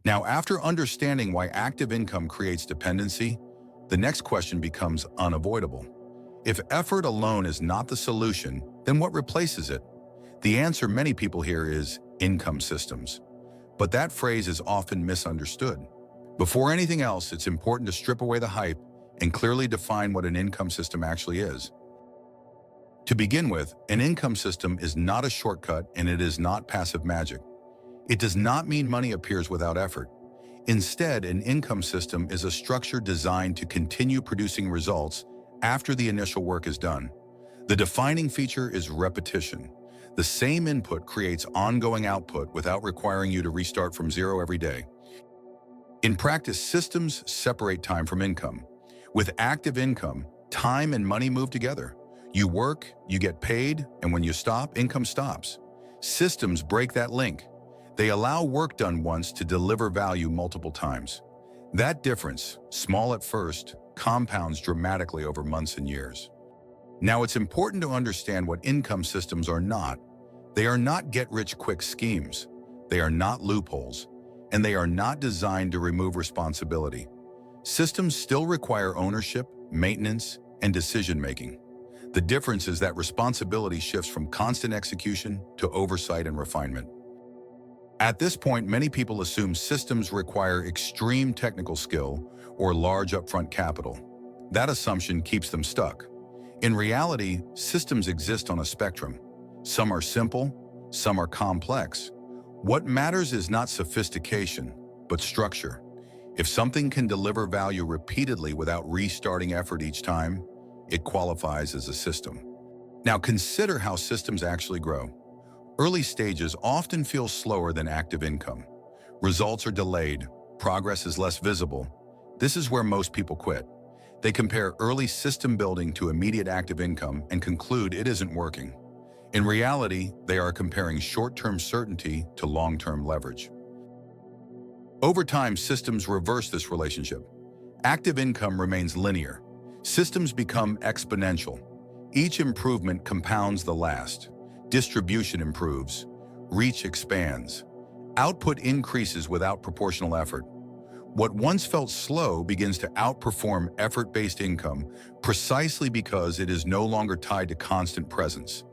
Now, after understanding why active income creates dependency, the next question becomes unavoidable. If effort alone is not the solution, then what replaces it? The answer many people hear is income systems. But that phrase is often misunderstood. Before anything else, it's important to strip away the hype and clearly define what an income system actually is. To begin with, an income system is not a shortcut and it is not passive magic. It does not mean money appears without effort. Instead, an income system is a structure designed to continue producing results after the initial work is done. The defining feature is repetition. The same input creates ongoing output without requiring you to restart from zero every day. In practice, systems separate time from income. With active income, time and money move together. You work, you get paid, and when you stop, income stops. Systems break that link. They allow work done once to deliver value multiple times. That difference, small at first, compounds dramatically over months and years. Now, it's important to understand what income systems are not. They are not get-rich-quick schemes. They are not loopholes. And they are not designed to remove responsibility. Systems still require ownership, maintenance, and decision-making. The difference is that responsibility shifts from constant execution to oversight and refinement. At this point, many people assume systems require extreme technical skill or large upfront capital. That assumption keeps them stuck. In reality, systems exist on a spectrum. Some are simple, some are complex. What matters is not sophistication, but structure. If something can deliver value repeatedly without restarting effort each time, it qualifies as a system. Now consider how systems actually grow. Early stages often feel slower than active income. Results are delayed, progress is less visible. This is where most people quit. They compare early system building to immediate active income and conclude it isn't working. In reality, they are comparing short-term certainty to long-term leverage. Over time, systems reverse this relationship. Active income remains linear. Systems become exponential. Each improvement compounds the last. Distribution improves. Reach expands. Output increases without proportional effort. What once felt slow begins to outperform effort-based income precisely because it is no longer tied to constant presence.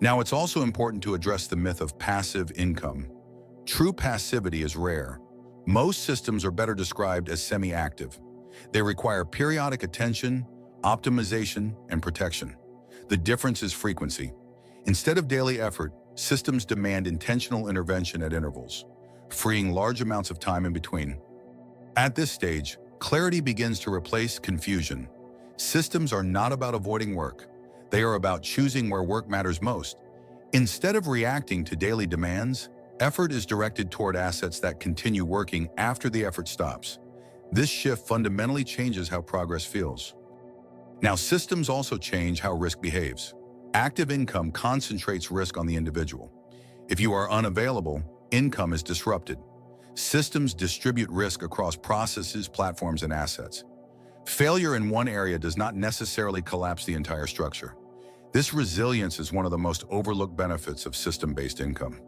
Now, it's also important to address the myth of passive income. True passivity is rare. Most systems are better described as semi-active. They require periodic attention, optimization, and protection. The difference is frequency. Instead of daily effort, systems demand intentional intervention at intervals, freeing large amounts of time in between. At this stage, clarity begins to replace confusion. Systems are not about avoiding work. They are about choosing where work matters most. Instead of reacting to daily demands, effort is directed toward assets that continue working after the effort stops. This shift fundamentally changes how progress feels. Now, systems also change how risk behaves. Active income concentrates risk on the individual. If you are unavailable, income is disrupted. Systems distribute risk across processes, platforms, and assets. Failure in one area does not necessarily collapse the entire structure. This resilience is one of the most overlooked benefits of system-based income.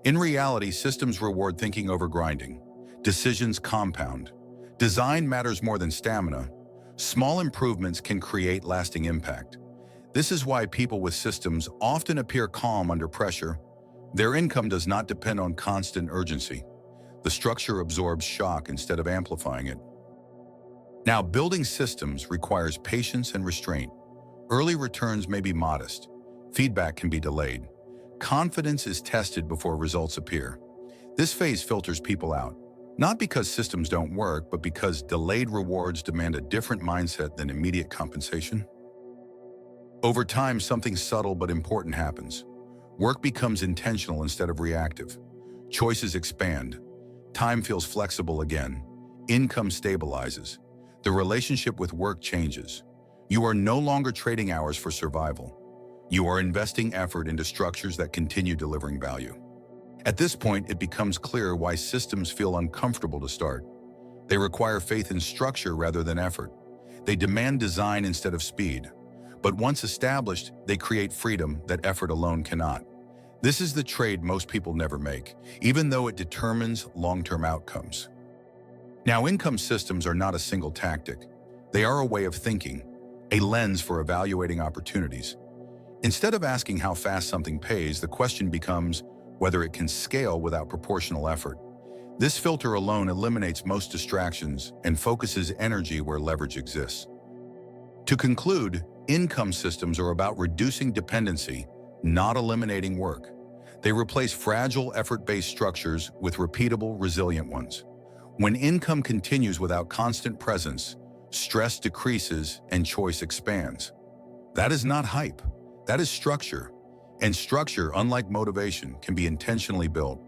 In reality, systems reward thinking over grinding. Decisions compound. Design matters more than stamina. Small improvements can create lasting impact. This is why people with systems often appear calm under pressure. Their income does not depend on constant urgency. The structure absorbs shock instead of amplifying it. Now, building systems requires patience and restraint. Early returns may be modest. Feedback can be delayed. Confidence is tested before results appear. This phase filters people out, not because systems don't work, but because delayed rewards demand a different mindset than immediate compensation. Over time, something subtle but important happens. Work becomes intentional instead of reactive. Choices expand. Time feels flexible again. Income stabilizes. The relationship with work changes. You are no longer trading hours for survival. You are investing effort into structures that continue delivering value. At this point, it becomes clear why systems feel uncomfortable to start. They require faith in structure rather than effort. They demand design instead of speed. But once established, they create freedom that effort alone cannot. This is the trade most people never make, even though it determines long-term outcomes. Now, income systems are not a single tactic. They are a way of thinking, a lens for evaluating opportunities. Instead of asking how fast something pays, the question becomes whether it can scale without proportional effort. This filter alone eliminates most distractions and focuses energy where leverage exists. To conclude, income systems are about reducing dependency, not eliminating work. They replace fragile, effort-based structures with repeatable, resilient ones. When income continues without constant presence, stress decreases and choice expands. That is not hype. That is structure. And structure, unlike motivation, can be intentionally built.